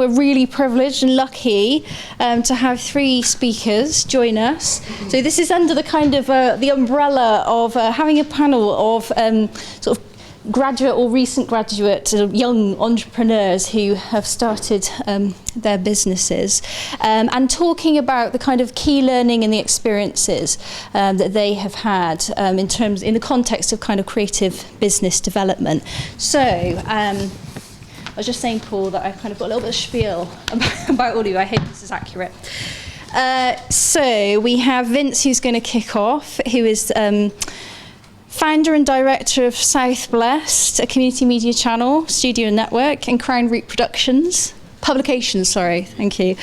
we're really privileged and lucky to have 3 speakers join us. So this is under the kind of the umbrella of having a panel of sort of graduate or recent graduate young entrepreneurs who have started their businesses and talking about the kind of key learning and the experiences that they have had in the context of kind of creative business development. So I was just saying, Paul, that I kind of got a little bit of spiel about all of you. I hope this is accurate. So we have Vince, who's going to kick off, who is founder and director of South Blessed, a community media channel, studio network, and Crown Root Publications, thank you,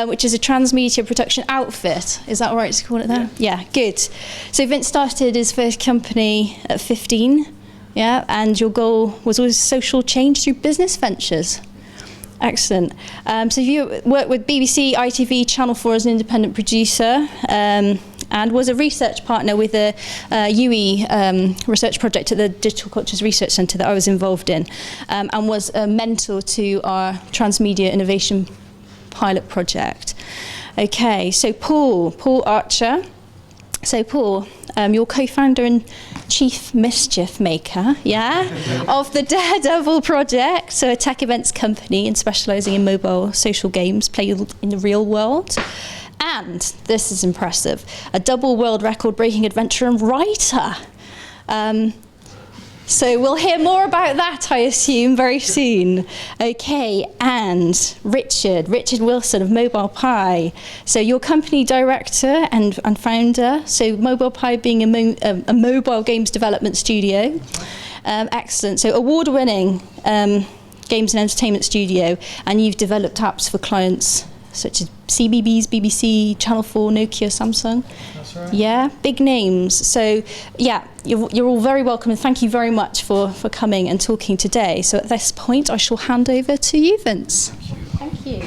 which is a transmedia production outfit. Is that all right to call it that? Yeah, good. So Vince started his first company at 15, yeah, and your goal was always social change through business ventures. Excellent. So you worked with BBC, ITV, Channel 4 as an independent producer, and was a research partner with the O.I.L research project at the Digital Cultures Research Centre that I was involved in, and was a mentor to our Transmedia Innovation Pilot Project. Okay, so Paul Archer. So Paul, you're co-founder and chief mischief maker, of the Daredevil Project, so a tech events company and specialising in mobile social games played in the real world. And, this is impressive, a double world record breaking adventurer and writer. So we'll hear more about that, I assume, very soon. Okay, and Richard Wilson of Mobile Pie. So you're company director and founder. So Mobile Pie being a mobile games development studio. Excellent. So award-winning games and entertainment studio, and you've developed apps for clients such as CBeebies, BBC, Channel 4, Nokia, Samsung. That's right. Yeah, big names. So, yeah, you're all very welcome, and thank you very much for coming and talking today. So at this point, I shall hand over to you, Vince. Thank you.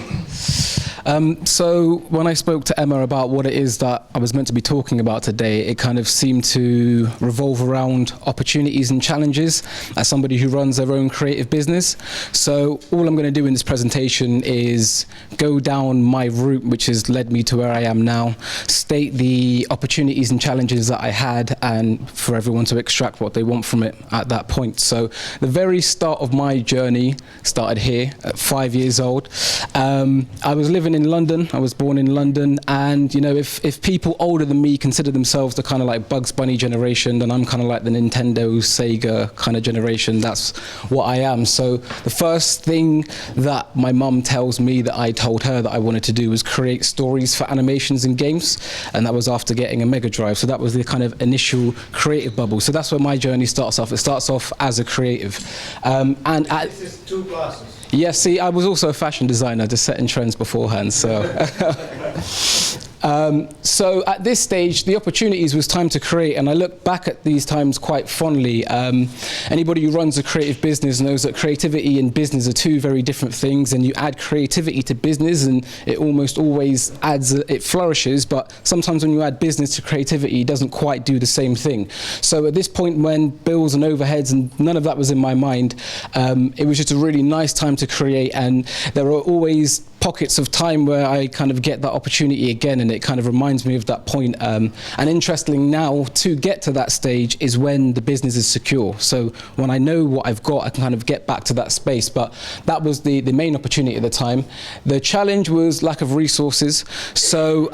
So when I spoke to Emma about what it is that I was meant to be talking about today, it kind of seemed to revolve around opportunities and challenges as somebody who runs their own creative business. So all I'm going to do in this presentation is go down my route, which has led me to where I am now, state the opportunities and challenges that I had, and for everyone to extract what they want from it at that point. So the very start of my journey started here at 5 years old. I was living in London. I was born in London, and you know, if people older than me consider themselves the kind of like Bugs Bunny generation, then I'm kind of like the Nintendo, Sega kind of generation. That's what I am. So the first thing that my mum tells me that I told her that I wanted to do was create stories for animations and games, and that was after getting a Mega Drive. So that was the kind of initial creative bubble. So that's where my journey starts off. It starts off as a creative. This is 2 glasses. Yeah, see, I was also a fashion designer, just setting trends beforehand, so. So at this stage, the opportunities was time to create, and I look back at these times quite fondly. Anybody who runs a creative business knows that creativity and business are 2 very different things, and you add creativity to business and it almost always it flourishes, but sometimes when you add business to creativity, it doesn't quite do the same thing. So at this point, when bills and overheads and none of that was in my mind, it was just a really nice time to create, and there are always pockets of time where I kind of get that opportunity again, and it kind of reminds me of that point. And interestingly now, to get to that stage is when the business is secure. So when I know what I've got, I can kind of get back to that space. But that was the main opportunity at the time. The challenge was lack of resources. So,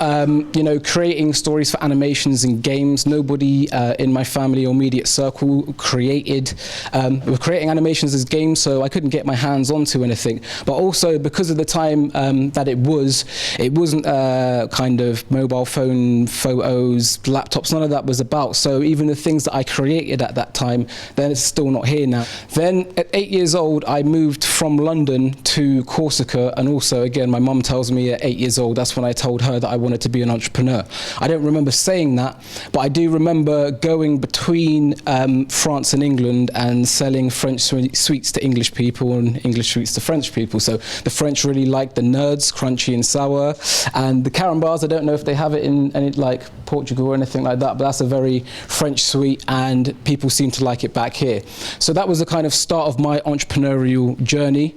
you know, creating stories for animations and games, nobody in my family or immediate circle created, were creating animations as games, so I couldn't get my hands onto anything. But also because of the time that it wasn't kind of mobile phone photos, laptops, none of that was about. So even the things that I created at that time, then it's still not here now. Then at 8 years old, I moved from London to Corsica, and also again, my mum tells me at 8 years old, that's when I told her that I wanted to be an entrepreneur. I don't remember saying that, but I do remember going between France and England and selling French sweets to English people and English sweets to French people. So the French really liked the Nerds, crunchy and sour. And the carambars, I don't know if they have it in any, like Portugal or anything like that, but that's a very French sweet, and people seem to like it back here. So that was the kind of start of my entrepreneurial journey.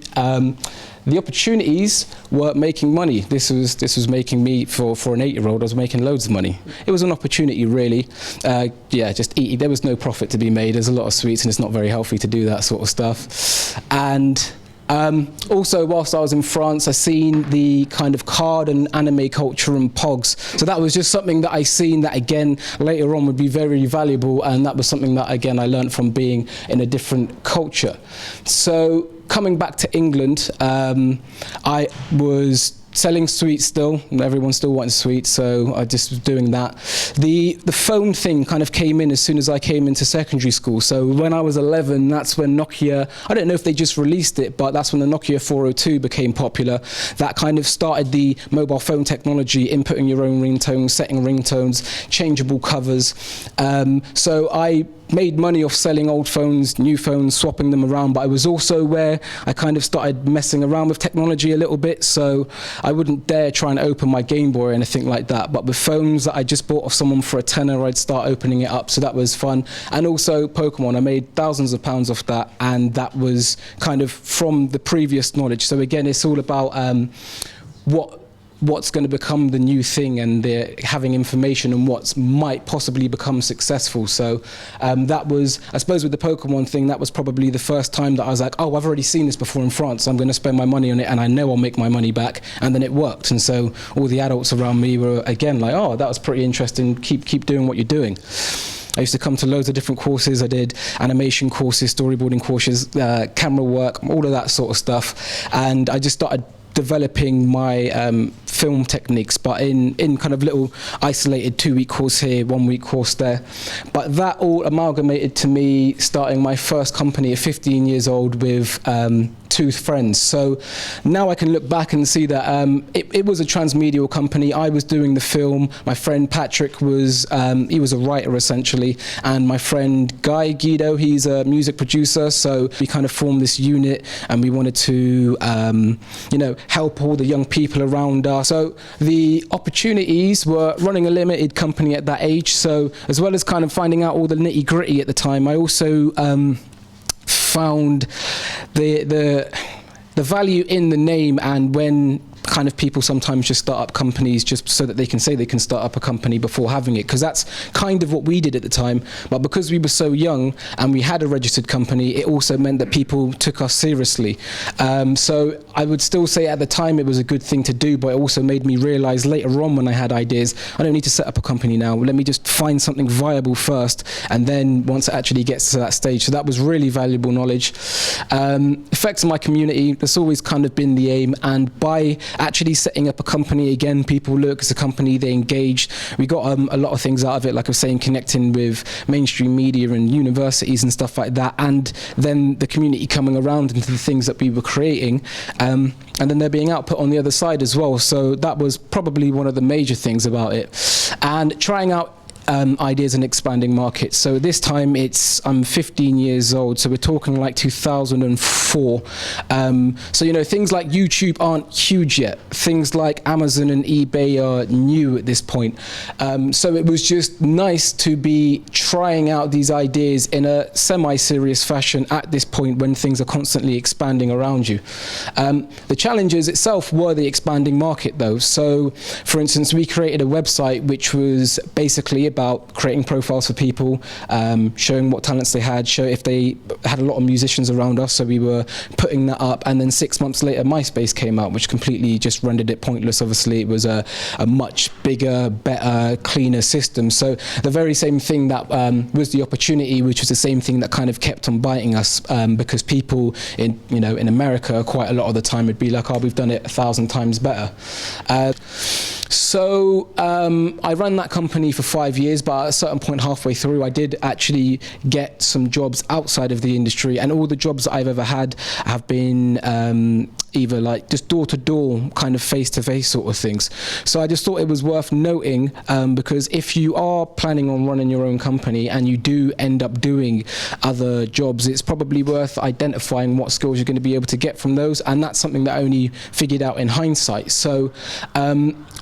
The opportunities were making money. This was making me, for an 8-year-old, I was making loads of money. It was an opportunity, really. Yeah, just eating. There was no profit to be made. There's a lot of sweets, and it's not very healthy to do that sort of stuff. And also, whilst I was in France, I seen the kind of card and anime culture and pogs. So that was just something that I seen that, again, later on would be very valuable. And that was something that, again, I learned from being in a different culture. So coming back to England, I was selling sweets still. Everyone still wanted sweets, so I just was doing that. The phone thing kind of came in as soon as I came into secondary school. So when I was 11, that's when Nokia, I don't know if they just released it, but that's when the Nokia 402 became popular. That kind of started the mobile phone technology, inputting your own ringtones, setting ringtones, changeable covers. So I made money off selling old phones, new phones, swapping them around, but I was also where I kind of started messing around with technology a little bit, so I wouldn't dare try and open my Game Boy or anything like that, but with phones that I just bought off someone for a tenner, I'd start opening it up, so that was fun. And also Pokemon, I made thousands of pounds off that, and that was kind of from the previous knowledge. So again, it's all about what's going to become the new thing, and having information on what might possibly become successful. So that was, I suppose with the Pokemon thing, that was probably the first time that I was like, oh, I've already seen this before in France, so I'm going to spend my money on it, and I know I'll make my money back. And then it worked. And so all the adults around me were, again, like, oh, that was pretty interesting. Keep doing what you're doing. I used to come to loads of different courses. I did animation courses, storyboarding courses, camera work, all of that sort of stuff. And I just started developing my film techniques, but in kind of little isolated 2-week course here, 1-week course there. But that all amalgamated to me starting my first company at 15 years old with 2 friends. So now I can look back and see that it was a transmedial company. I was doing the film. My friend Patrick was, he was a writer essentially, and my friend Guido, he's a music producer. So we kind of formed this unit, and we wanted to, help all the young people around us. So the opportunities were running a limited company at that age. So as well as kind of finding out all the nitty gritty at the time, I also found the value in the name, and when kind of people sometimes just start up companies just so that they can say they can start up a company before having it, because that's kind of what we did at the time. But because we were so young and we had a registered company, it also meant that people took us seriously. So I would still say at the time it was a good thing to do, but it also made me realize later on when I had ideas, I don't need to set up a company now. Let me just find something viable first, and then once it actually gets to that stage. So that was really valuable knowledge. Effects on my community, that's always kind of been the aim, and by actually setting up a company, again, people look as a company, they engaged. We got a lot of things out of it, like I was saying, connecting with mainstream media and universities and stuff like that, and then the community coming around into the things that we were creating, and then they're being output on the other side as well. So that was probably one of the major things about it. And trying out ideas in expanding markets. So this time I'm 15 years old, so we're talking like 2004. So things like YouTube aren't huge yet. Things like Amazon and eBay are new at this point. So it was just nice to be trying out these ideas in a semi-serious fashion at this point when things are constantly expanding around you. The challenges itself were the expanding market though. So for instance, we created a website which was basically about creating profiles for people, showing what talents they had, show if they had a lot of musicians around us, so we were putting that up. And then 6 months later MySpace came out, which completely just rendered it pointless. Obviously it was a much bigger, better, cleaner system. So the very same thing that was the opportunity, which was the same thing that kind of kept on biting us, because people in America quite a lot of the time would be like, oh, we've done it 1,000 times better. So I ran that company for 5 years, but at a certain point halfway through, I did actually get some jobs outside of the industry, and all the jobs that I've ever had have been either like just door-to-door kind of face-to-face sort of things. So I just thought it was worth noting, because if you are planning on running your own company and you do end up doing other jobs, it's probably worth identifying what skills you're going to be able to get from those, and that's something that I only figured out in hindsight. So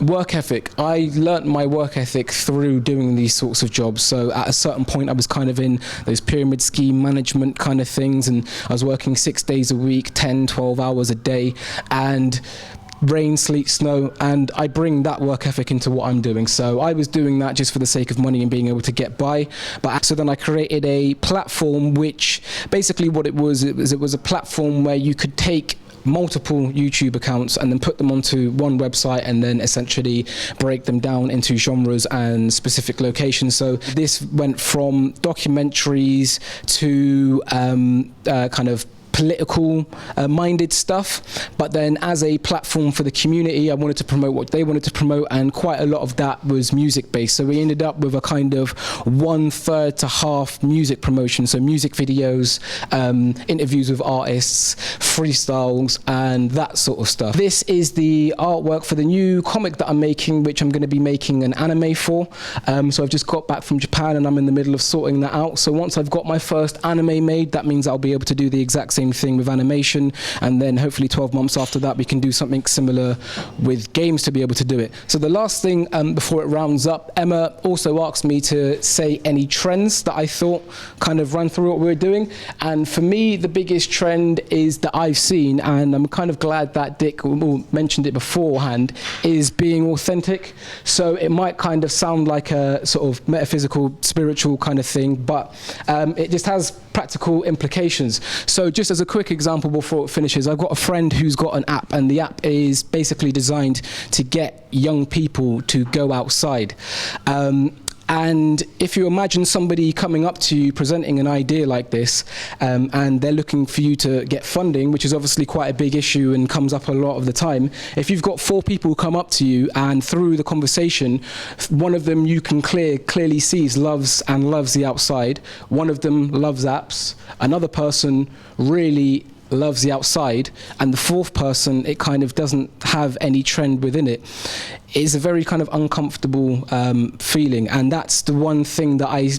work ethic, I learnt my work ethic through doing these sorts of jobs. So at a certain point I was kind of in those pyramid scheme management kind of things, and I was working 6 days a week, 10, 12 hours a day, and rain, sleet, snow, and I bring that work ethic into what I'm doing. So I was doing that just for the sake of money and being able to get by. But so then I created a platform, which basically what it was a platform where you could take multiple YouTube accounts and then put them onto one website and then essentially break them down into genres and specific locations. So this went from documentaries to kind of political minded stuff, but then as a platform for the community, I wanted to promote what they wanted to promote, and quite a lot of that was music based. So we ended up with a kind of 1/3 to half music promotion, so music videos, interviews with artists, freestyles, and that sort of stuff. This is the artwork for the new comic that I'm making, which I'm going to be making an anime for. So I've just got back from Japan and I'm in the middle of sorting that out. So once I've got my first anime made, that means I'll be able to do the exact same thing with animation, and then hopefully 12 months after that we can do something similar with games to be able to do it. So the last thing before it rounds up, Emma also asked me to say any trends that I thought kind of ran through what we were doing, and for me the biggest trend is that I've seen, and I'm kind of glad that Dick mentioned it beforehand, is being authentic. So it might kind of sound like a sort of metaphysical, spiritual kind of thing, but it just has practical implications. So just as a quick example before it finishes, I've got a friend who's got an app, and the app is basically designed to get young people to go outside. And if you imagine somebody coming up to you presenting an idea like this, and they're looking for you to get funding, which is obviously quite a big issue and comes up a lot of the time, if you've got 4 people come up to you and through the conversation, one of them you can clearly sees loves the outside, one of them loves apps, another person really loves the outside, and the 4th person, it kind of doesn't have any trend within it. It's a very kind of uncomfortable feeling, and that's the one thing that I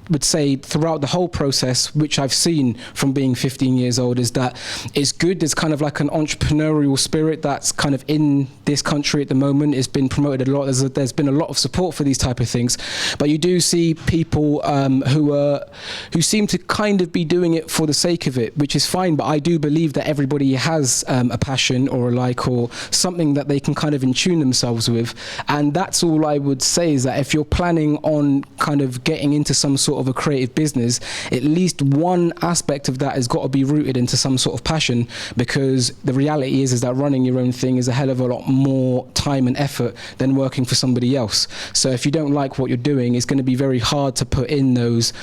would say throughout the whole process, which I've seen from being 15 years old, is that it's good. There's kind of like an entrepreneurial spirit that's kind of in this country at the moment. It's been promoted a lot. There's been a lot of support for these type of things, but you do see people who seem to kind of be doing it for the sake of it, which is fine. But I do believe that everybody has a passion or a like or something that they can kind of in tune themselves with, and that's all I would say, is that if you're planning on kind of getting into some sort of a creative business, at least one aspect of that has got to be rooted into some sort of passion, because the reality is that running your own thing is a hell of a lot more time and effort than working for somebody else. So if you don't like what you're doing, it's going to be very hard to put in those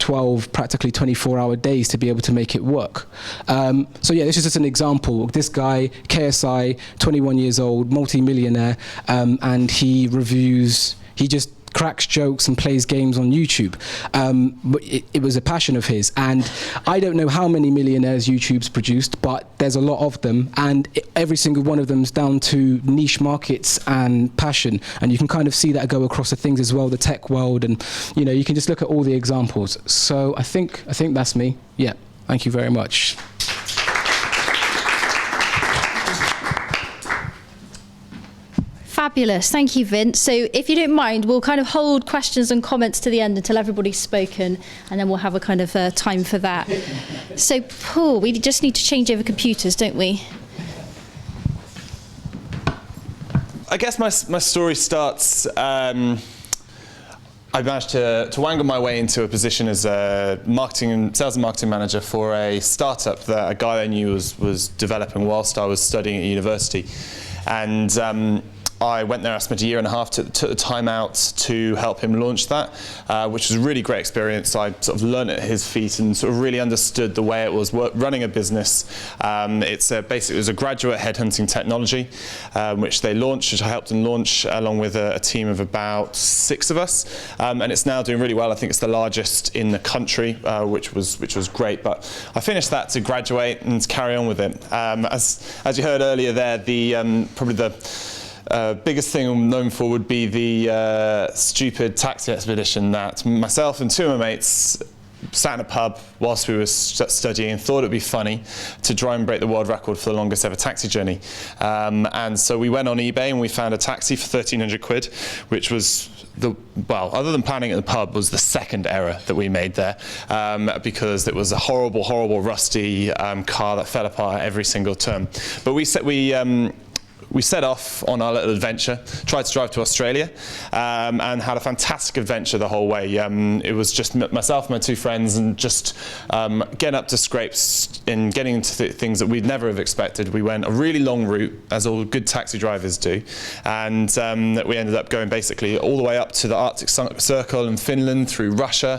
12, practically 24-hour days to be able to make it work. So yeah, this is just an example. This guy, KSI, 21 years old, multi-millionaire, and he just cracks jokes and plays games on YouTube. But it was a passion of his, and I don't know how many millionaires YouTube's produced, but there's a lot of them, and every single one of them's down to niche markets and passion, and you can kind of see that go across the things as well, the tech world, and you know, you can just look at all the examples. So I think that's me. Yeah, thank you very much. Fabulous, thank you, Vince. So if you don't mind, we'll kind of hold questions and comments to the end until everybody's spoken, and then we'll have a kind of time for that. So Paul, we just need to change over computers, don't we? I guess my story starts, I managed to wangle my way into a position as a sales and marketing manager for a startup that a guy I knew was developing whilst I was studying at university. And I went there, I spent a year and a half, took the time out to help him launch that, which was a really great experience. I sort of learned at his feet and sort of really understood the way it was running a business. Basically, it was a graduate headhunting technology, which they launched, which I helped them launch along with a team of about 6 of us. And it's now doing really well. I think it's the largest in the country, which was great. But I finished that to graduate and to carry on with it. As you heard earlier there, probably the biggest thing I'm known for would be the stupid taxi expedition that myself and 2 of my mates sat in a pub whilst we were studying and thought it would be funny to try and break the world record for the longest ever taxi journey. And so we went on eBay and we found a taxi for 1,300 quid, which was other than planning at the pub, was the second error that we made there, because it was a horrible, rusty car that fell apart at every single turn. But we set off on our little adventure, tried to drive to Australia, and had a fantastic adventure the whole way. It was just myself and my 2 friends, and just getting up to scrapes and getting into things that we'd never have expected. We went a really long route, as all good taxi drivers do, and we ended up going basically all the way up to the Arctic Circle in Finland, through Russia,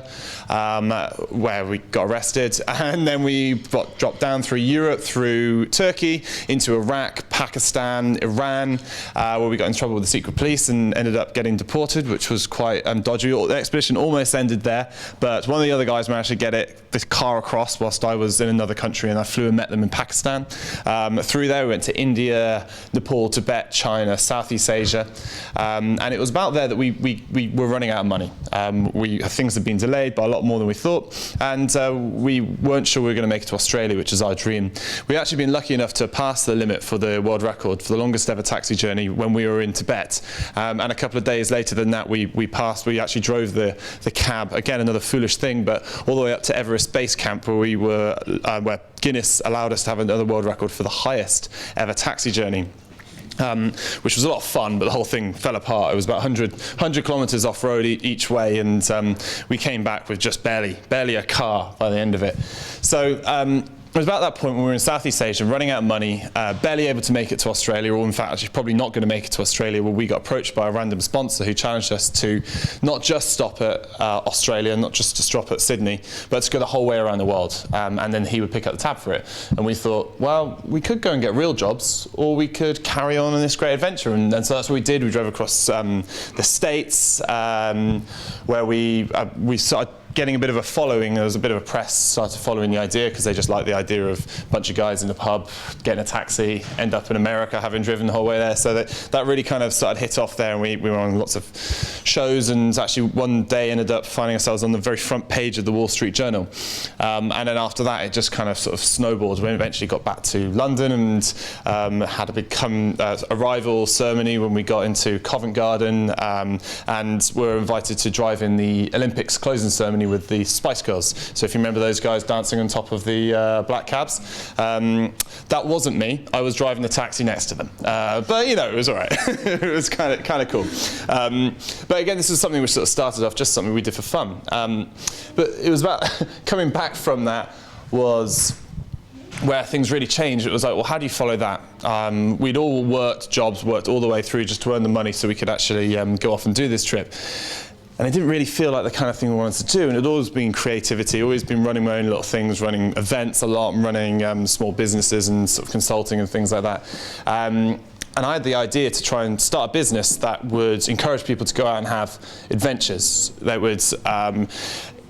where we got arrested, and then we dropped down through Europe, through Turkey, into Iraq, Pakistan, Iran, where we got in trouble with the secret police and ended up getting deported, which was quite dodgy. The expedition almost ended there, but one of the other guys managed to get this car across whilst I was in another country, and I flew and met them in Pakistan. Through there we went to India, Nepal, Tibet, China, Southeast Asia, and it was about there that we were running out of money. Things had been delayed by a lot more than we thought, and we weren't sure we were going to make it to Australia, which is our dream. We'd actually been lucky enough to pass the limit for the world record for the longest ever taxi journey when we were in Tibet, and a couple of days later than that we actually drove the cab, again another foolish thing, but all the way up to Everest Base Camp, where we were where Guinness allowed us to have another world record for the highest ever taxi journey. Which was a lot of fun, but the whole thing fell apart. It was about 100 kilometers off-road each way, and we came back with just barely a car by the end of it. So it was about that point when we were in Southeast Asia, running out of money, barely able to make it to Australia, or in fact actually probably not going to make it to Australia, where we got approached by a random sponsor who challenged us to not just stop at Australia, not just to stop at Sydney, but to go the whole way around the world, and then he would pick up the tab for it. And we thought, well, we could go and get real jobs, or we could carry on this great adventure, and so that's what we did. We drove across the States, where we started getting a bit of a following. There was a bit of a press started following the idea, because they just liked the idea of a bunch of guys in the pub getting a taxi, end up in America having driven the whole way there. So that really kind of started hit off there, and we were on lots of shows, and actually one day ended up finding ourselves on the very front page of the Wall Street Journal. And then after that it just kind of sort of snowballed. We eventually got back to London and had a big arrival ceremony when we got into Covent Garden, and were invited to drive in the Olympics closing ceremony with the Spice Girls. So if you remember those guys dancing on top of the black cabs, that wasn't me. I was driving the taxi next to them. But you know, it was all right. It was kind of cool. But again, this was something which sort of started off just something we did for fun. But it was about coming back from that was where things really changed. It was like, well, how do you follow that? We'd all worked all the way through just to earn the money so we could actually go off and do this trip. And it didn't really feel like the kind of thing we wanted to do. And it had always been creativity, always been running my own little things, running events a lot, and running small businesses and sort of consulting and things like that. And I had the idea to try and start a business that would encourage people to go out and have adventures, that would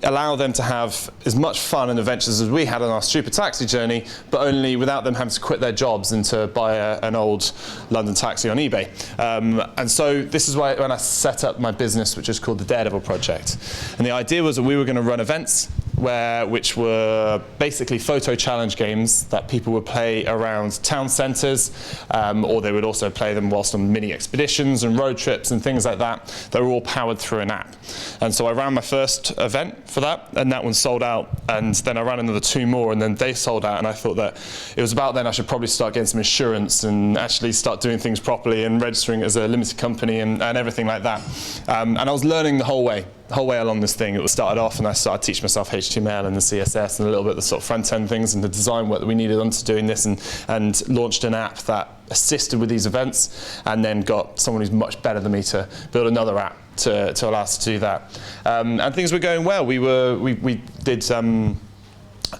allow them to have as much fun and adventures as we had on our stupid taxi journey, but only without them having to quit their jobs and to buy an old London taxi on eBay. And so this is why when I set up my business, which is called the Daredevil Project. And the idea was that we were going to run events which were basically photo challenge games that people would play around town centres, or they would also play them whilst on mini expeditions and road trips and things like that. They were all powered through an app. And so I ran my first event for that, and that one sold out, and then I ran another 2 more, and then they sold out, and I thought that it was about then I should probably start getting some insurance and actually start doing things properly and registering as a limited company and everything like that. And I was learning the whole way. whole way along this thing, it was started off and I started teaching myself HTML and the CSS and a little bit of the sort of front-end things and the design work that we needed onto doing this, and launched an app that assisted with these events, and then got someone who's much better than me to build another app to allow us to do that. And things were going well. We did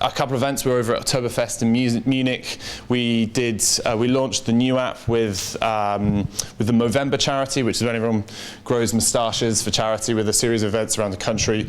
a couple of events. We were over at Oktoberfest in Munich. We launched the new app with the Movember charity, which is when everyone grows moustaches for charity, with a series of events around the country,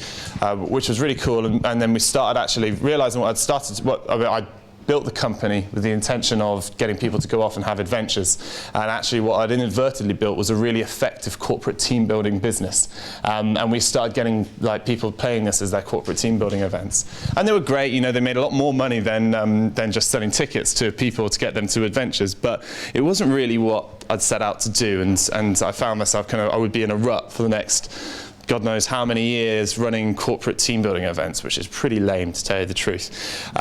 which was really cool. And then we started actually realizing I built the company with the intention of getting people to go off and have adventures. And actually what I'd inadvertently built was a really effective corporate team building business. And we started getting like people playing this as their corporate team building events. And they were great, you know, they made a lot more money than just selling tickets to people to get them to adventures. But it wasn't really what I'd set out to do. And I found myself I would be in a rut for the next God knows how many years running corporate team building events, which is pretty lame, to tell you the truth.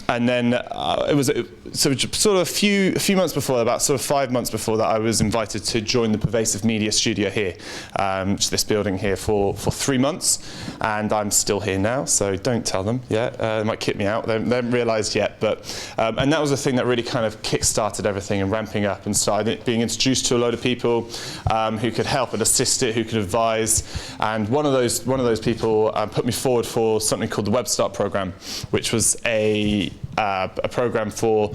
And then it was sort of a few months before that, about sort of 5 months before that, I was invited to join the Pervasive Media studio here, which is this building here, for 3 months, and I'm still here now. So don't tell them yet; they might kick me out. They haven't realised yet. But and that was the thing that really kind of kick-started everything and ramping up, and started being introduced to a load of people who could help and assist it, who could advise. And one of those people put me forward for something called the Web Start program, which was a program for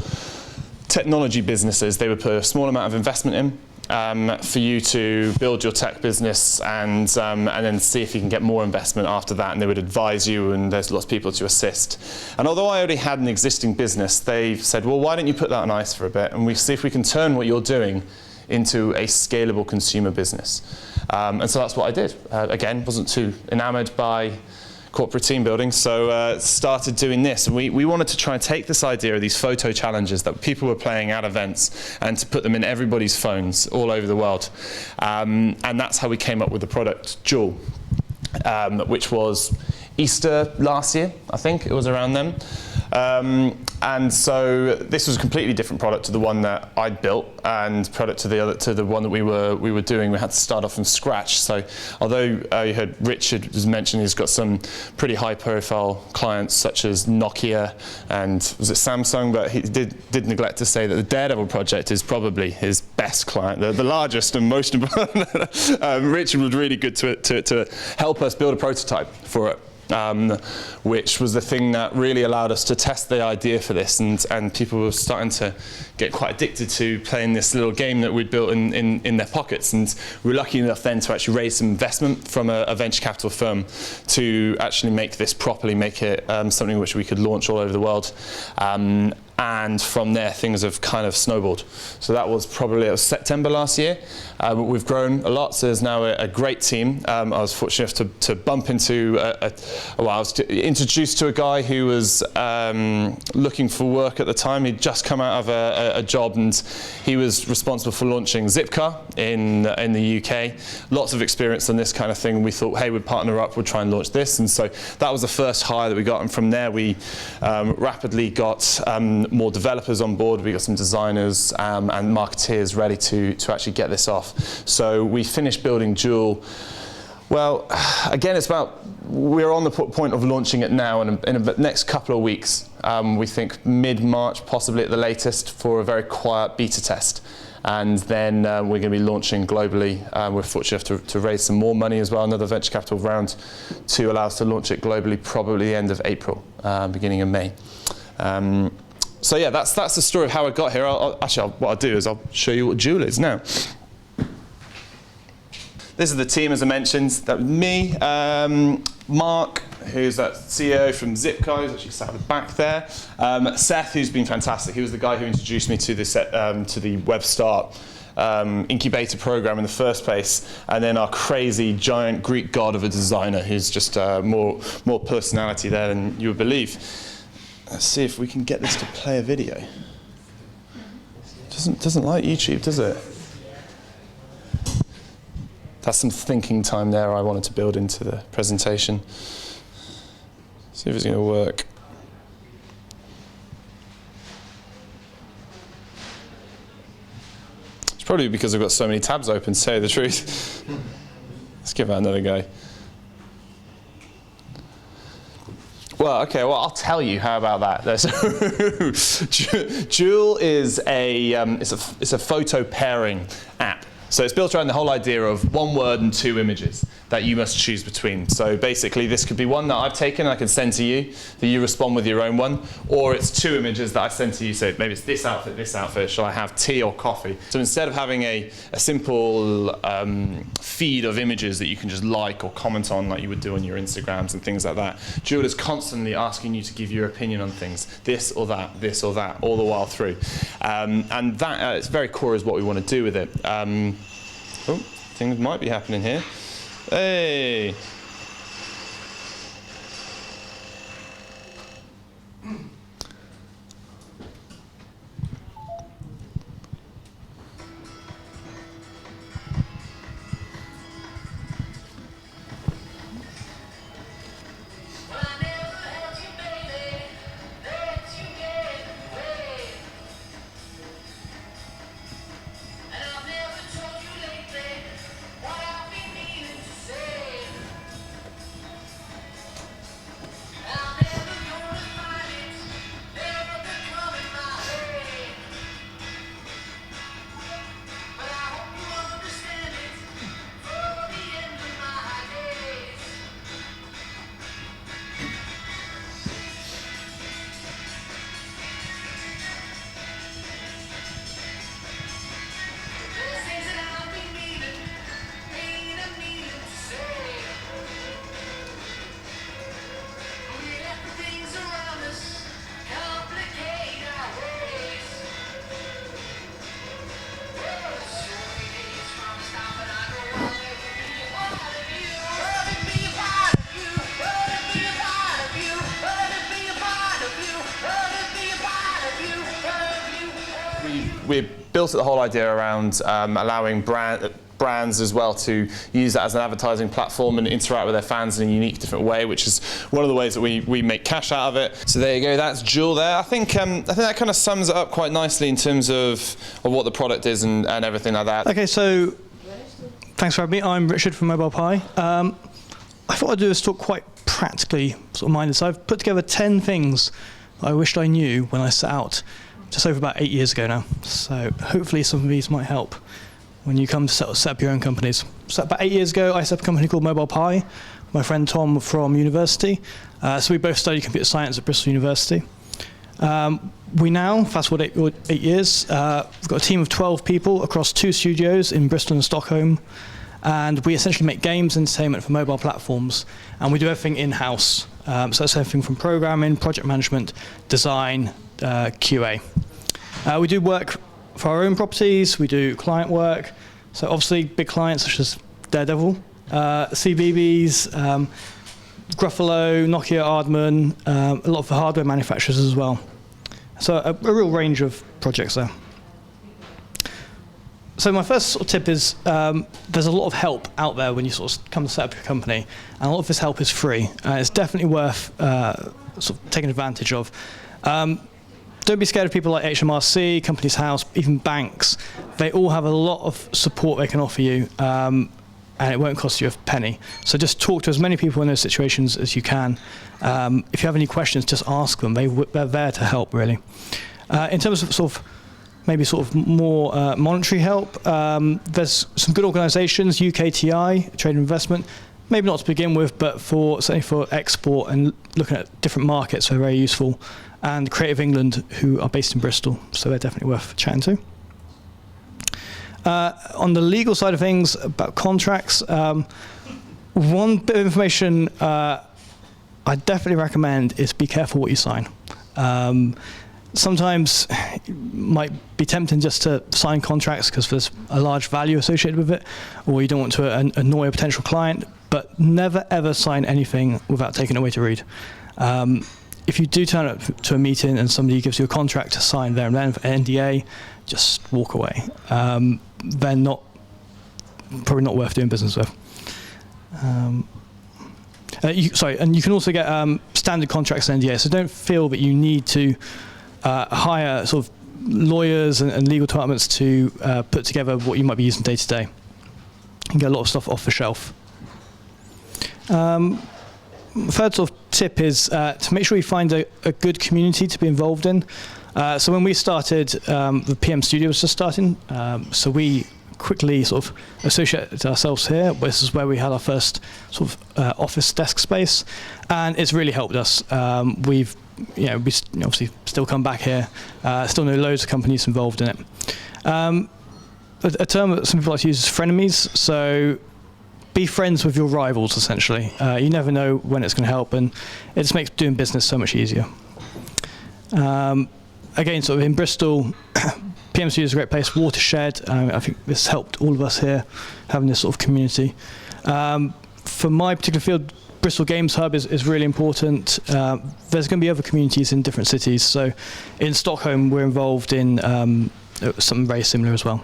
technology businesses. They would put a small amount of investment in for you to build your tech business, and then see if you can get more investment after that, and they would advise you, and there's lots of people to assist. And although I already had an existing business, they said, well, why don't you put that on ice for a bit, and we see if we can turn what you're doing into a scalable consumer business. And so that's what I did. Again, wasn't too enamored by corporate team building, so started doing this. And we wanted to try and take this idea of these photo challenges that people were playing at events, and to put them in everybody's phones all over the world. And that's how we came up with the product Jewel, which was Easter last year, I think it was around then. And so this was a completely different product to the one that I'd built, and product to the one that we were doing. We had to start off from scratch. So although you heard Richard was mentioned, he's got some pretty high-profile clients such as Nokia and was it Samsung, but he did neglect to say that the Daredevil project is probably his best client, the largest and most important. Richard was really good to help us build a prototype for it. Which was the thing that really allowed us to test the idea for this, and people were starting to get quite addicted to playing this little game that we'd built in their pockets. And we were lucky enough then to actually raise some investment from a venture capital firm to actually make this properly, make it something which we could launch all over the world. And from there, things have kind of snowballed. So that was probably September last year. We've grown a lot, so there's now a great team. I was fortunate enough to bump into, I was introduced to a guy who was looking for work at the time. He'd just come out of a job, and he was responsible for launching Zipcar in the UK. Lots of experience on this kind of thing. We thought, hey, we'd partner up, we'd try and launch this. And so that was the first hire that we got. And from there, we rapidly got more developers on board. We got some designers and marketeers ready to actually get this off. So we finished building Jewel. Well, again, we're on the point of launching it now, and in the next couple of weeks, we think mid-March, possibly at the latest, for a very quiet beta test. And then we're going to be launching globally. We're fortunate enough to raise some more money as well, another venture capital round, to allow us to launch it globally, probably the end of April, beginning of May. So yeah, that's the story of how I got here. What I'll do is I'll show you what Jewel is now. This is the team, as I mentioned. That was me, Mark, who's that CEO from Zipcar, who's actually sat at the back there. Seth, who's been fantastic. He was the guy who introduced me to the Web Start incubator program in the first place, and then our crazy giant Greek god of a designer, who's just more personality there than you would believe. Let's see if we can get this to play a video. Doesn't like YouTube, does it? That's some thinking time there I wanted to build into the presentation. See if it's going to work. It's probably because I've got so many tabs open, to tell you the truth. Let's give that another go. Well, okay. Well, I'll tell you. How about that? Joule is it's a photo pairing app. So it's built around the whole idea of one word and two images that you must choose between. So basically, this could be one that I've taken and I can send to you, that you respond with your own one, or it's two images that I send to you. So maybe it's this outfit. Shall I have tea or coffee? So instead of having a simple feed of images that you can just like or comment on, like you would do on your Instagrams and things like that, Joule is constantly asking you to give your opinion on things, this or that, all the while through. And that at its very core is what we want to do with it. Oh, things might be happening here. Hey! We built the whole idea around allowing brands as well to use that as an advertising platform and interact with their fans in a unique, different way, which is one of the ways that we make cash out of it. So there you go, that's Joule there. I think that kind of sums it up quite nicely in terms of what the product is and everything like that. Okay, so thanks for having me. I'm Richard from Mobile Pi. I thought I'd do this talk quite practically sort of minded. So I've put together 10 things I wished I knew when I set out just over about 8 years ago now. So hopefully some of these might help when you come to set up your own companies. So about 8 years ago, I set up a company called Mobile Pi with my friend Tom from university. So we both studied computer science at Bristol University. We now, fast forward 8 years, we've got a team of 12 people across 2 studios in Bristol and Stockholm. And we essentially make games and entertainment for mobile platforms. And we do everything in-house. So that's everything from programming, project management, design, QA. We do work for our own properties, we do client work. So obviously big clients such as Daredevil, CBeebies, Gruffalo, Nokia, Aardman, a lot of the hardware manufacturers as well. So a real range of projects there. So my first sort of tip is there's a lot of help out there when you sort of come to set up your company, and a lot of this help is free. It's definitely worth sort of taking advantage of. Don't be scared of people like HMRC, Companies House, even banks. They all have a lot of support they can offer you, and it won't cost you a penny. So just talk to as many people in those situations as you can. If you have any questions, just ask them. They're there to help, really. In terms of maybe more monetary help, there's some good organisations, UKTI, Trade and Investment, maybe not to begin with, but certainly for export and looking at different markets, they're very useful. And Creative England, who are based in Bristol, so they're definitely worth chatting to. On the legal side of things, about contracts, one bit of information I definitely recommend is be careful what you sign. Sometimes it might be tempting just to sign contracts because there's a large value associated with it, or you don't want to annoy a potential client, but never ever sign anything without taking it away to read. If you do turn up to a meeting and somebody gives you a contract to sign there and then for NDA, just walk away. They're probably not worth doing business with. And you can also get standard contracts and NDA, so don't feel that you need to hire sort of lawyers and legal departments to put together what you might be using day to day. You can get a lot of stuff off the shelf. Third sort of tip is to make sure you find a good community to be involved in. So when we started, the PM studio was just starting, so we quickly sort of associated ourselves here. This is where we had our first sort of office desk space, and it's really helped us. We obviously still come back here, still know loads of companies involved in it. A term that some people like to use is frenemies. So be friends with your rivals, essentially. You never know when it's going to help, and it just makes doing business so much easier. Again, sort of in Bristol, PM Studio is a great place, watershed. I think this helped all of us here, having this sort of community. For my particular field, Bristol Games Hub is really important. There's going to be other communities in different cities. So in Stockholm, we're involved in something very similar as well.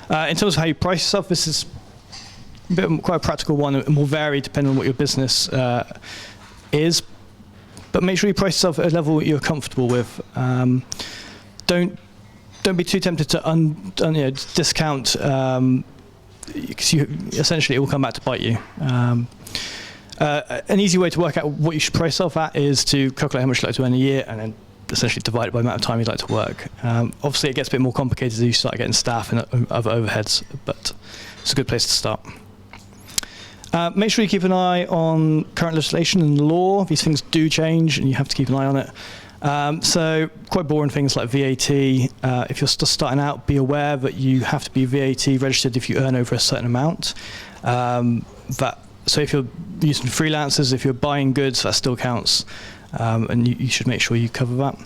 In terms of how you price yourself, this is quite a practical one. It will vary depending on what your business is. But make sure you price yourself at a level you're comfortable with. Don't be too tempted to discount, because essentially it will come back to bite you. An easy way to work out what you should price yourself at is to calculate how much you'd like to earn a year and then essentially divide it by the amount of time you'd like to work. Obviously it gets a bit more complicated as you start getting staff and other overheads, but it's a good place to start. Make sure you keep an eye on current legislation and law. These things do change and you have to keep an eye on it. So quite boring things like VAT. If you're just starting out, be aware that you have to be VAT registered if you earn over a certain amount. So if you're using freelancers, if you're buying goods, that still counts. And you should make sure you cover that.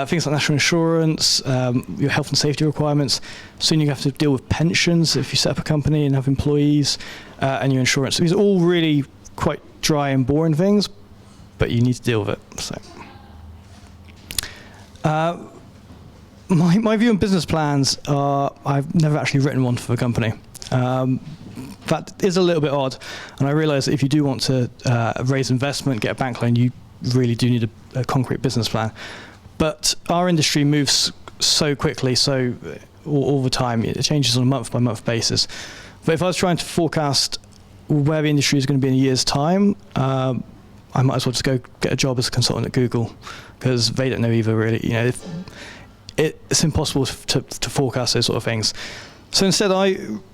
Things like national insurance, your health and safety requirements. Soon you have to deal with pensions if you set up a company and have employees, and your insurance. So these are all really quite dry and boring things, but you need to deal with it. So, my view on business plans are I've never actually written one for a company. That is a little bit odd, and I realise that if you do want to raise investment, get a bank loan, you really do need a concrete business plan. But our industry moves so quickly, so all the time. It changes on a month-by-month basis. But if I was trying to forecast where the industry is going to be in a year's time, I might as well just go get a job as a consultant at Google, because they don't know either, really. It's impossible to forecast those sort of things. So instead,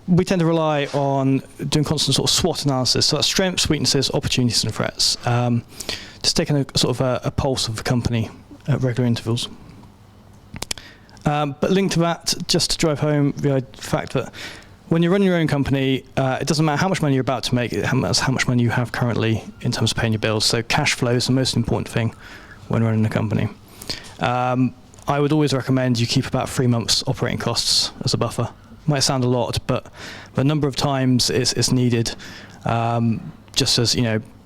we tend to rely on doing constant sort of SWOT analysis. So that's strengths, weaknesses, opportunities, and threats. Just taking a sort of a pulse of the company at regular intervals. But linked to that, just to drive home the fact that when you're running your own company, it doesn't matter how much money you're about to make, it matters how much money you have currently in terms of paying your bills. So cash flow is the most important thing when running a company. I would always recommend you keep about 3 months operating costs as a buffer. Might sound a lot, but the number of times it's needed, just as,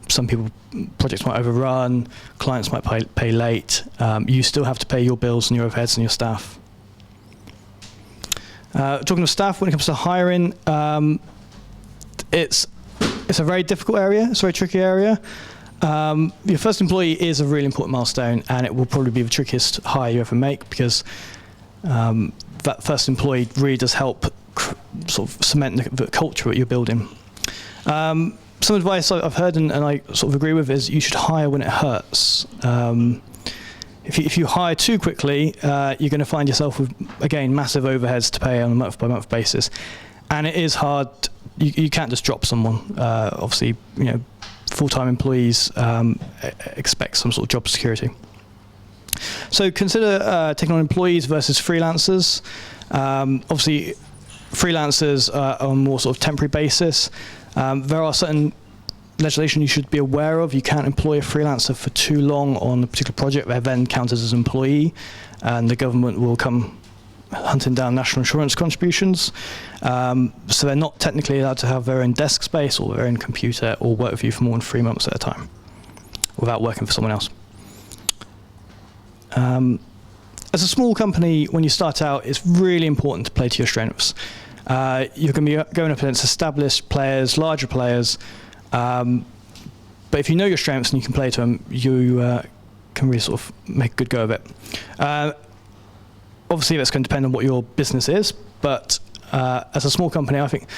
some projects might overrun, clients might pay late, you still have to pay your bills and your overheads and your staff. Talking of staff, when it comes to hiring, it's a very difficult area, it's a very tricky area. Your first employee is a really important milestone, and it will probably be the trickiest hire you ever make, because that first employee really does help sort of cement the culture that you're building. Some advice I've heard and I sort of agree with is you should hire when it hurts. If you hire too quickly, you're going to find yourself with, again, massive overheads to pay on a month-by-month basis. And it is hard. You can't just drop someone. Obviously, full-time employees expect some sort of job security. So consider taking on employees versus freelancers. Obviously, freelancers are on a more sort of temporary basis. There are certain legislation you should be aware of. You can't employ a freelancer for too long on a particular project. They're then counted as an employee, and the government will come hunting down national insurance contributions. So they're not technically allowed to have their own desk space or their own computer or work with you for more than 3 months at a time without working for someone else. As a small company, when you start out, it's really important to play to your strengths. You're going to be going up against established players, larger players, but if you know your strengths and you can play to them, you can really sort of make a good go of it. Obviously, that's going to depend on what your business is, but as a small company, I think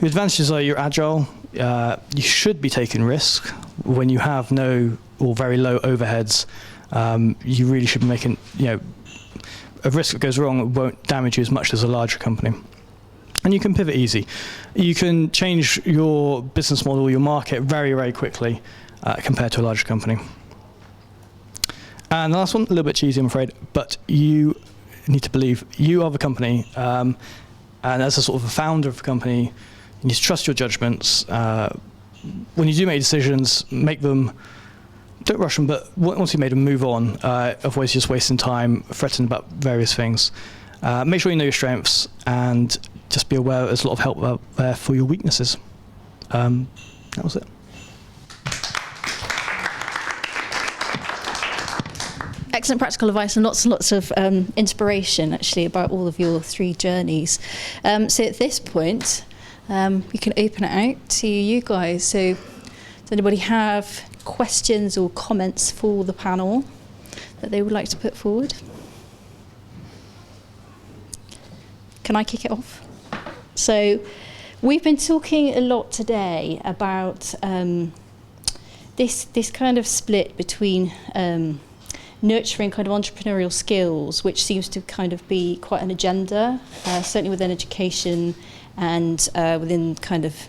Your advantages are you're agile. You should be taking risk when you have no or very low overheads. You really should be making, a risk that goes wrong won't damage you as much as a larger company. And you can pivot easy. You can change your business model, your market very, very quickly compared to a larger company. And the last one, a little bit cheesy, I'm afraid, but you need to believe you are the company. And as a sort of a founder of the company, you need to trust your judgments. When you do make decisions, make them, don't rush them, but once you've made them, move on. Otherwise, you're just wasting time fretting about various things. Make sure you know your strengths and just be aware there's a lot of help out there for your weaknesses. That was it. Excellent practical advice and lots of inspiration, actually, about all of your 3 journeys. So at this point, we can open it out to you guys. So does anybody have questions or comments for the panel that they would like to put forward? Can I kick it off? So we've been talking a lot today about this kind of split between nurturing kind of entrepreneurial skills, which seems to kind of be quite an agenda, certainly within education and within kind of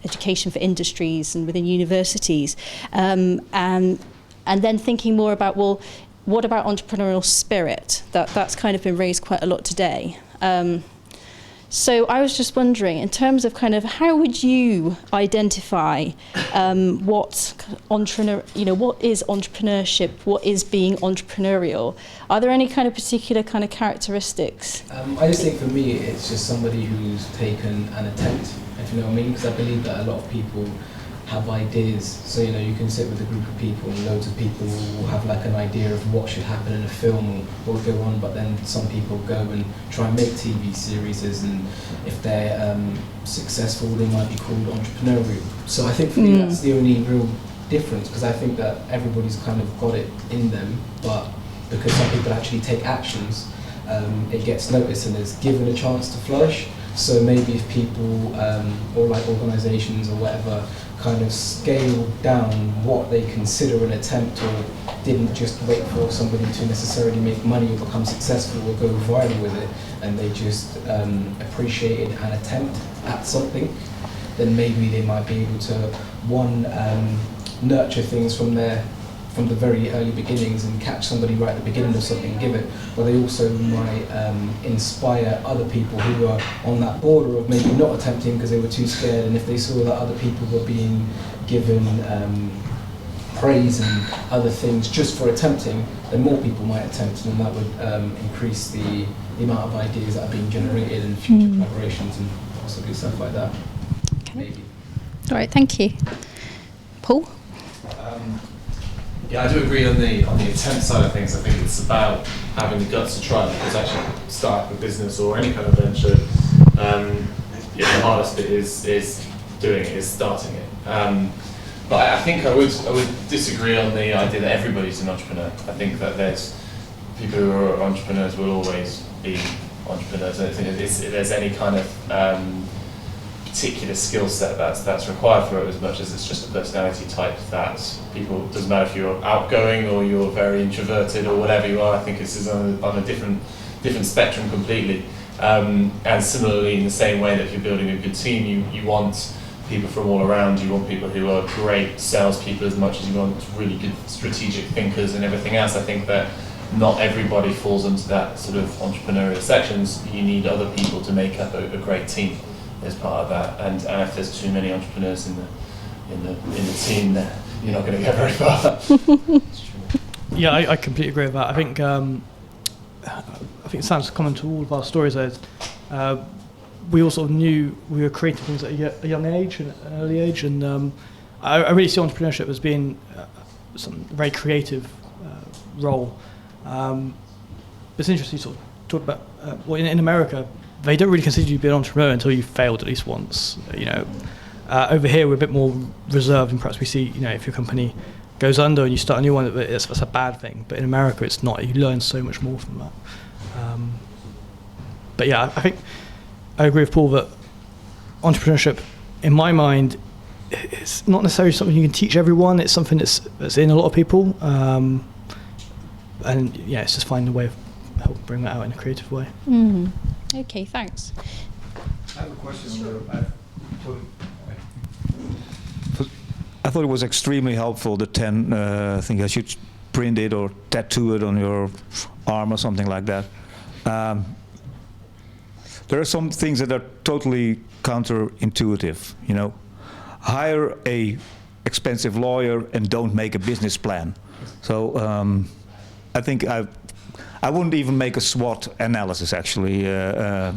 education for industries and within universities, and then thinking more about, well, what about entrepreneurial spirit? That's kind of been raised quite a lot today. So I was just wondering, in terms of kind of how would you identify what is entrepreneurship, what is being entrepreneurial? Are there any kind of particular kind of characteristics? I just think for me, it's just somebody who's taken an attempt, if you know what I mean, because I believe that a lot of people have ideas. So, you can sit with a group of people and loads of people will have like an idea of what should happen in a film or what will go on, but then some people go and try and make TV series, and if they're successful, they might be called entrepreneurial. So I think for me, that's the only real difference, because I think that everybody's kind of got it in them, but because some people actually take actions, it gets noticed and is given a chance to flourish. So maybe if people or like organisations or whatever kind of scale down what they consider an attempt, or didn't just wait for somebody to necessarily make money or become successful or go viral with it, and they just appreciated an attempt at something, then maybe they might be able to, nurture things from the very early beginnings and catch somebody right at the beginning of something and give it, but they also might inspire other people who are on that border of maybe not attempting because they were too scared, and if they saw that other people were being given praise and other things just for attempting, then more people might attempt, and that would increase the amount of ideas that are being generated and future collaborations and possibly stuff like that. Okay. Maybe. All right, thank you. Paul? Yeah, I do agree on the attempt side of things. I think it's about having the guts to try, because actually start a business or any kind of venture, the hardest bit is doing it, is starting it. But I think I would disagree on the idea that everybody's an entrepreneur. I think that there's people who are entrepreneurs will always be entrepreneurs. I don't think if there's any kind of particular skill set that's required for it, as much as it's just a personality type that people, doesn't matter if you're outgoing or you're very introverted or whatever you are, I think this is on a different spectrum completely. And similarly, in the same way that if you're building a good team, you want people from all around. You want people who are great salespeople as much as you want really good strategic thinkers and everything else. I think that not everybody falls into that sort of entrepreneurial sections. You need other people to make up a great team as part of that, and if there's too many entrepreneurs in the team, then you're not going to get very far. Yeah, I completely agree with that. I think it sounds common to all of our stories. We all sort of knew we were creating things at a young age, an early age, and I really see entrepreneurship as being some very creative role. It's interesting you sort of talk about in America. They don't really consider you to be an entrepreneur until you've failed at least once. Over here we're a bit more reserved, and perhaps we see, if your company goes under and you start a new one, that's a bad thing. But in America, it's not. You learn so much more from that. But yeah, I think I agree with Paul that entrepreneurship, in my mind, it's not necessarily something you can teach everyone. It's something that's in a lot of people, and yeah, it's just finding a way of help bring that out in a creative way. Okay, thanks. I have a question. I thought it was extremely helpful, the 10 thing I should print it or tattoo it on your arm or something like that. There are some things that are totally counterintuitive, you know. Hire a expensive lawyer and don't make a business plan. So I think I wouldn't even make a SWOT analysis, actually,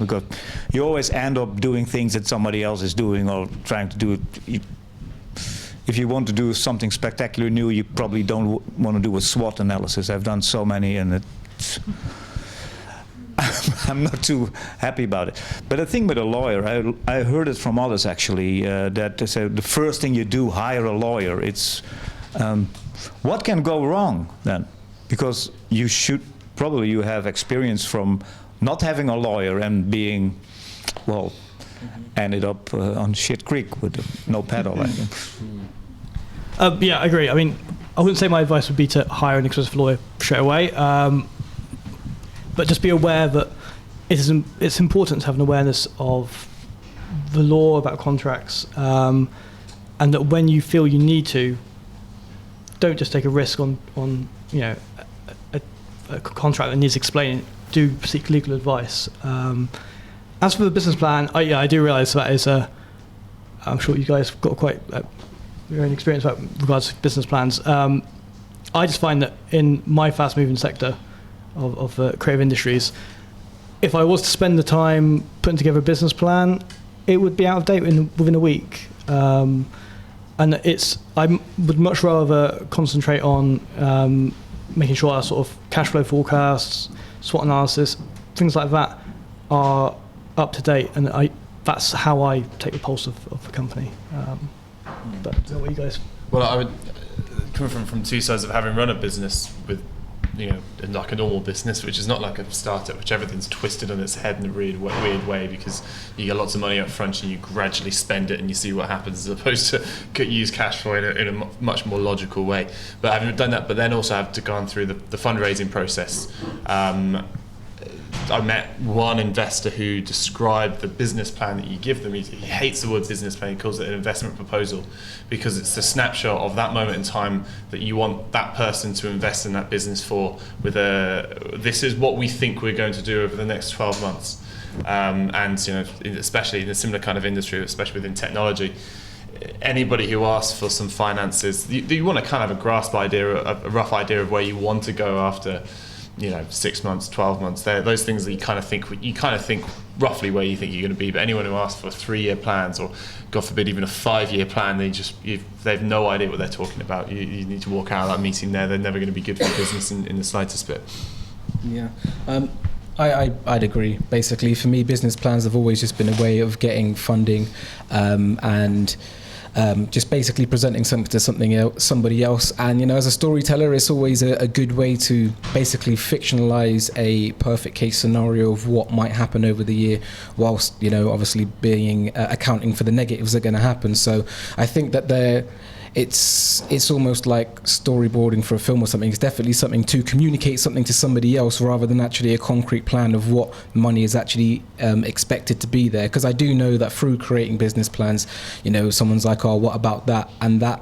because you always end up doing things that somebody else is doing or trying to do it. If you want to do something spectacular new, you probably don't want to do a SWOT analysis. I've done so many, and I'm not too happy about it. But the thing with a lawyer, I heard it from others, actually, that they say the first thing you do, hire a lawyer. It's what can go wrong then? Because you have experience from not having a lawyer and being, well, ended up on shit creek with no pedal, I think. Yeah, I agree. I mean, I wouldn't say my advice would be to hire an expensive lawyer straight away, but just be aware that it's important to have an awareness of the law about contracts, and that when you feel you need to, don't just take a risk on you know, a contract that needs explaining. Do seek legal advice. As for the business plan, I do realise that is I'm sure you guys have got quite your own experience about regards to business plans. I just find that in my fast-moving sector of creative industries, if I was to spend the time putting together a business plan, it would be out of date within a week. And I would much rather concentrate on making sure our sort of cash flow forecasts, SWOT analysis, things like that are up to date, and that's how I take the pulse of the company. But what you guys? Well, I would come from two sides of having run a business with, you know, like a normal business, which is not like a startup, which everything's twisted on its head in a weird way because you get lots of money up front and you gradually spend it and you see what happens, as opposed to use cash flow in a much more logical way. But having done that, but then also have to go through the fundraising process. I met one investor who described the business plan that you give them. He hates the word business plan. He calls it an investment proposal because it's a snapshot of that moment in time that you want that person to invest in that business for. This is what we think we're going to do over the next 12 months. And you know, especially in a similar kind of industry, especially within technology, anybody who asks for some finances, you want to kind of have a rough idea of where you want to go after, you know, 6 months, 12 months. They're those things that you kind of think roughly where you think you're going to be. But anyone who asks for 3-year plans, or God forbid even a 5-year plan, they've no idea what they're talking about. You need to walk out of that meeting there. They're never going to be good for business in the slightest bit. Yeah. I'd agree. Basically, for me, business plans have always just been a way of getting funding, and just basically presenting something to somebody else. And, you know, as a storyteller, it's always a good way to basically fictionalize a perfect case scenario of what might happen over the year, whilst, you know, obviously being accounting for the negatives that are going to happen. So I think that it's almost like storyboarding for a film or something. It's definitely something to communicate something to somebody else rather than actually a concrete plan of what money is actually expected to be there. Because I do know that through creating business plans, you know, someone's like, oh, what about that? And that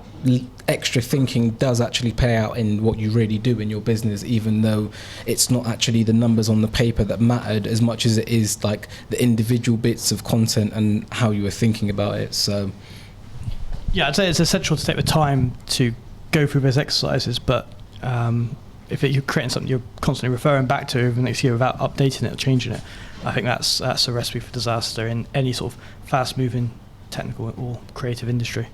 extra thinking does actually pay out in what you really do in your business, even though it's not actually the numbers on the paper that mattered as much as it is like the individual bits of content and how you were thinking about it. So yeah, I'd say it's essential to take the time to go through those exercises, but if you're creating something you're constantly referring back to over the next year without updating it or changing it, I think that's a recipe for disaster in any sort of fast-moving technical or creative industry.